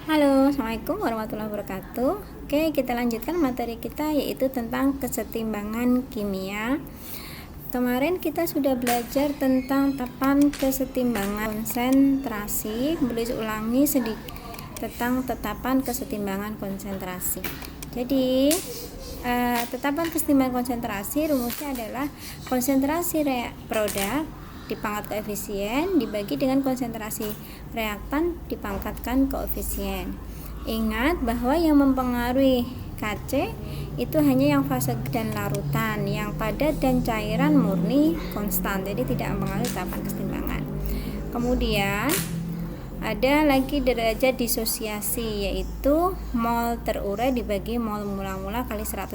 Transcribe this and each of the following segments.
Halo, Assalamualaikum warahmatullahi wabarakatuh. Oke, kita lanjutkan materi kita yaitu tentang kesetimbangan kimia. Kemarin kita sudah belajar tentang tetapan kesetimbangan konsentrasi. Boleh ulangi sedikit tentang tetapan kesetimbangan konsentrasi. Jadi, tetapan kesetimbangan konsentrasi rumusnya adalah konsentrasi produk dipangkat koefisien dibagi dengan konsentrasi reaktan dipangkatkan koefisien. Ingat bahwa yang mempengaruhi Kc itu hanya yang fase dan larutan, yang padat dan cairan murni konstan, jadi tidak mempengaruhi tetapan kesetimbangan. Kemudian ada lagi derajat disosiasi, yaitu mol terurai dibagi mol mula-mula kali 100%.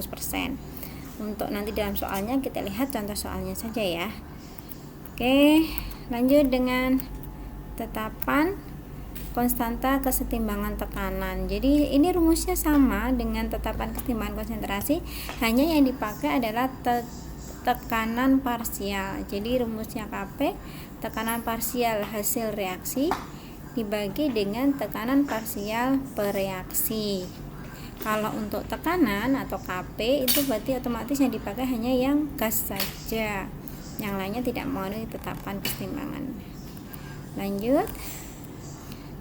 Untuk nanti dalam soalnya kita lihat contoh soalnya saja ya. Oke, lanjut dengan tetapan konstanta kesetimbangan tekanan. Jadi ini rumusnya sama dengan tetapan kesetimbangan konsentrasi, hanya yang dipakai adalah tekanan parsial. Jadi rumusnya Kp, tekanan parsial hasil reaksi dibagi dengan tekanan parsial pereaksi. Kalau untuk tekanan atau Kp itu berarti otomatis yang dipakai hanya yang gas saja, yang lainnya tidak memenuhi tetapan kesetimbangan. Lanjut.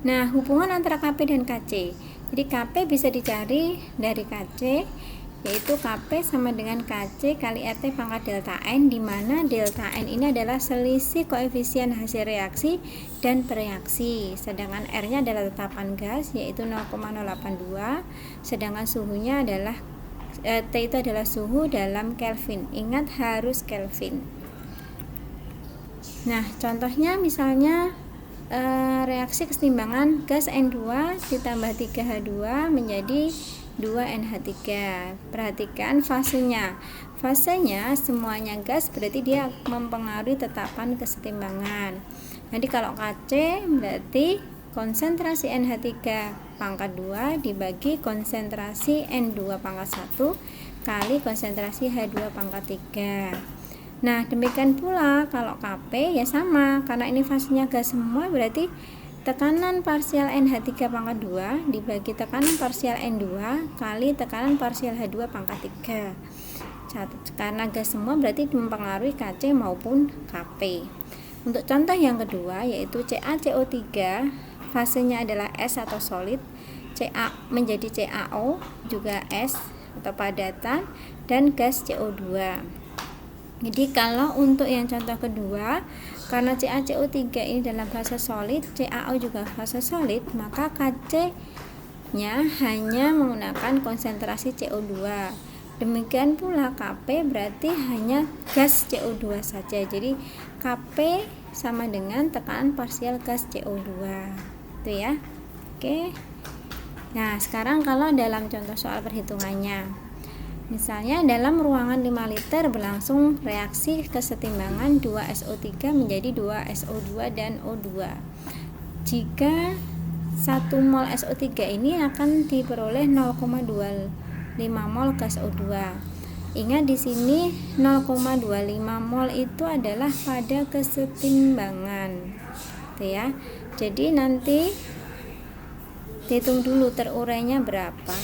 Nah, hubungan antara Kp dan Kc. Jadi Kp bisa dicari dari Kc, yaitu Kp sama dengan Kc kali RT pangkat delta N, di mana delta N ini adalah selisih koefisien hasil reaksi dan bereaksi, sedangkan R-nya adalah tetapan gas yaitu 0,082, sedangkan suhunya adalah T itu adalah suhu dalam Kelvin. Ingat harus Kelvin. Nah, contohnya misalnya reaksi kesetimbangan gas N2 ditambah 3H2 menjadi 2NH3. Perhatikan fasenya. Fasenya semuanya gas, berarti dia mempengaruhi tetapan kesetimbangan. Jadi kalau Kc berarti konsentrasi NH3 pangkat 2 dibagi konsentrasi N2 pangkat 1 kali konsentrasi H2 pangkat 3. Nah, demikian pula kalau Kp ya sama, karena ini fasenya gas semua, berarti tekanan parsial NH3 pangkat 2 dibagi tekanan parsial N2 kali tekanan parsial H2 pangkat 3. Karena gas semua berarti mempengaruhi Kc maupun Kp. Untuk contoh yang kedua yaitu CaCO3, fasenya adalah S atau solid, Ca menjadi CaO juga S atau padatan, dan gas CO2. Jadi kalau untuk yang contoh kedua, karena CaCO3 ini dalam fase solid, CaO juga fase solid, maka Kc-nya hanya menggunakan konsentrasi CO2. Demikian pula Kp berarti hanya gas CO2 saja. Jadi Kp sama dengan tekanan parsial gas CO2. Itu ya. Oke. Nah, sekarang kalau dalam contoh soal perhitungannya, misalnya dalam ruangan 5 liter berlangsung reaksi kesetimbangan 2SO3 menjadi 2SO2 dan O2. Jika 1 mol SO3 ini akan diperoleh 0,25 mol gas O2. Ingat di sini 0,25 mol itu adalah pada kesetimbangan. Tuh ya. Jadi nanti dihitung dulu terurainya berapa.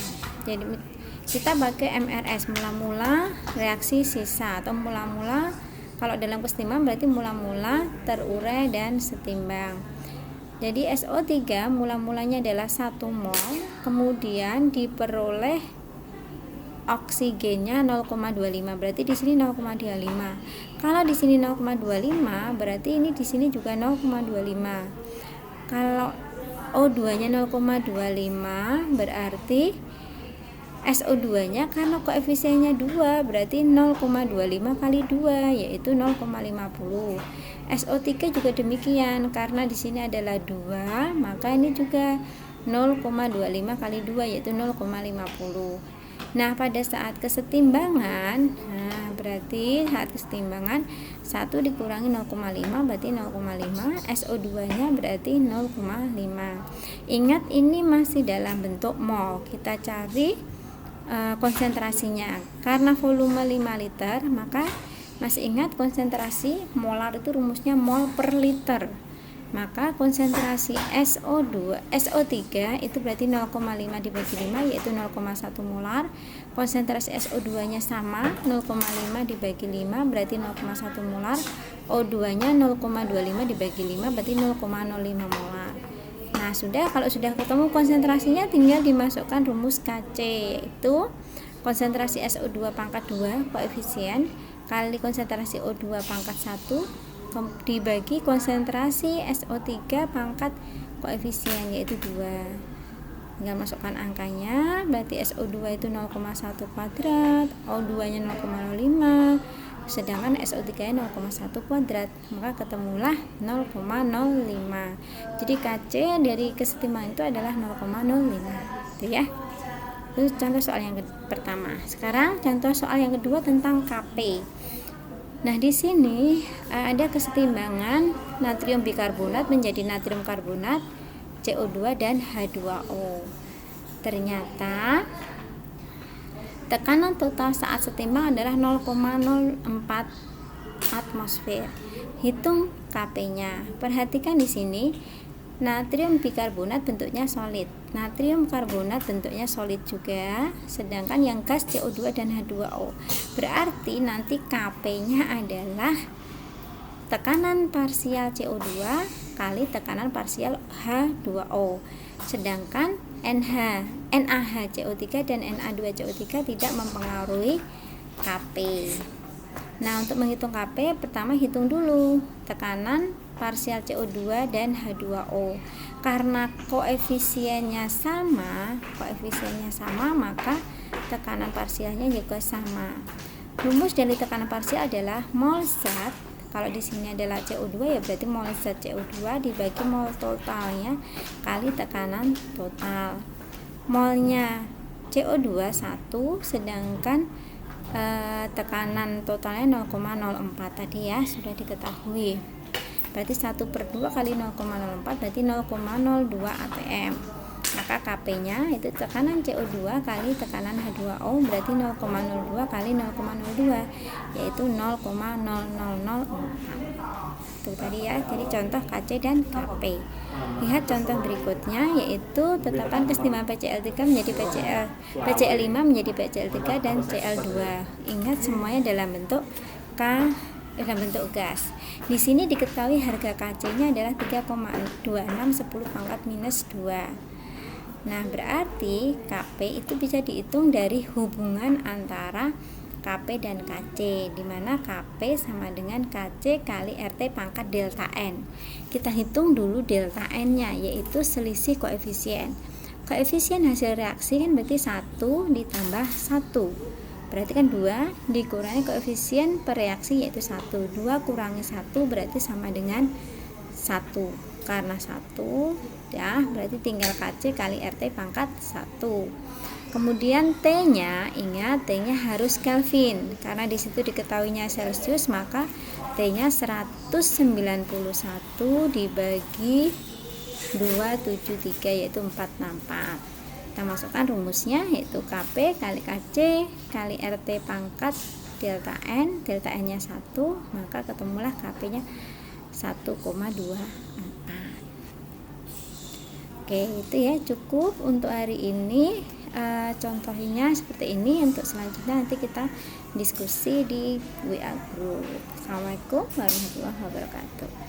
Jadi kita pakai MRS, mula-mula reaksi sisa, atau mula-mula kalau dalam kesetimbangan berarti mula-mula terurai dan setimbang. Jadi SO3 mula-mulanya adalah 1 mol, kemudian diperoleh oksigennya 0,25, berarti di sini 0,25. Kalau di sini 0,25 berarti ini di sini juga 0,25. Kalau O2-nya 0,25 berarti SO2-nya karena koefisiennya 2 berarti 0,25 kali 2 yaitu 0,50. SO3 juga demikian, karena di sini adalah 2, maka ini juga 0,25 kali 2 yaitu 0,50. Nah, pada saat kesetimbangan, berarti saat kesetimbangan 1 dikurangi 0,5 berarti 0,5, SO2-nya berarti 0,5. Ingat ini masih dalam bentuk mol. Kita cari konsentrasinya. Karena volume 5 liter, maka masih ingat konsentrasi molar itu rumusnya mol per liter. maka konsentrasi SO3 itu berarti 0,5 dibagi 5 yaitu 0,1 molar. Konsentrasi SO2 nya sama, 0,5 dibagi 5 berarti 0,1 molar. O2 nya 0,25 dibagi 5 berarti 0,05 molar. Nah, kalau sudah ketemu konsentrasinya tinggal dimasukkan rumus KC, yaitu konsentrasi SO2 pangkat 2 koefisien kali konsentrasi O2 pangkat 1 dibagi konsentrasi SO3 pangkat koefisien yaitu 2. Tinggal masukkan angkanya, berarti SO2 itu 0,1 kuadrat, O2 nya 0,05, sedangkan SO3 nya 0,1 kuadrat, maka ketemulah 0,05. Jadi KC dari kesetimbangan itu adalah 0,05 itu ya. Itu contoh soal yang pertama. Sekarang contoh soal yang kedua tentang KP. Nah, di sini ada kesetimbangan natrium bikarbonat menjadi natrium karbonat, CO2 dan H2O. Ternyata tekanan total saat setimbang adalah 0,04 atmosfer. Hitung KP-nya. Perhatikan di sini natrium bikarbonat bentuknya solid, natrium karbonat bentuknya solid juga, sedangkan yang gas CO2 dan H2O. Berarti nanti KP-nya adalah tekanan parsial CO2 kali tekanan parsial H2O. Sedangkan NaHCO3 dan Na2CO3 tidak mempengaruhi KP. Nah, untuk menghitung KP, pertama hitung dulu tekanan parsial CO2 dan H2O. Karena koefisiennya sama, maka tekanan parsialnya juga sama. Rumus dari tekanan parsial adalah mol zat. Kalau di sini adalah CO2 ya berarti mol zat CO2 dibagi mol totalnya kali tekanan total. Molnya CO2 1, sedangkan tekanan totalnya 0,04 tadi ya, sudah diketahui. Berarti 1/2 kali 0,04 berarti 0,02 atm. Maka KP-nya itu tekanan CO2 kali tekanan H2O berarti 0,02 kali 0,02 yaitu 0,0004. Itu tadi ya. Jadi contoh KC dan KP. Lihat contoh berikutnya yaitu tetapan kesetimbangan PCl3 menjadi PCl5 menjadi PCl3 dan Cl2. Ingat semuanya dalam bentuk gas. Di sini diketahui harga KC-nya adalah 3,26 10 pangkat minus 2. Nah, berarti KP itu bisa dihitung dari hubungan antara KP dan KC, di mana KP sama dengan KC kali RT pangkat delta N. Kita hitung dulu delta N-nya, yaitu selisih koefisien. Koefisien hasil reaksi kan berarti 1 ditambah 1. Berarti kan 2 dikurangi koefisien per reaksi yaitu 1. 2 kurangi 1 berarti sama dengan 1. Karena 1 ya, berarti tinggal KC kali RT pangkat 1. Kemudian T-nya, ingat T-nya harus Kelvin. Karena di situ diketahuinya Celsius, maka T-nya 191 dibagi 273 yaitu 464. Kita masukkan rumusnya yaitu KP kali KC kali RT pangkat delta N, delta N-nya 1, maka ketemulah KP-nya 1,24. Oke, itu ya cukup untuk hari ini. Contohnya seperti ini. Untuk selanjutnya nanti kita diskusi di WA group. Assalamualaikum warahmatullahi wabarakatuh.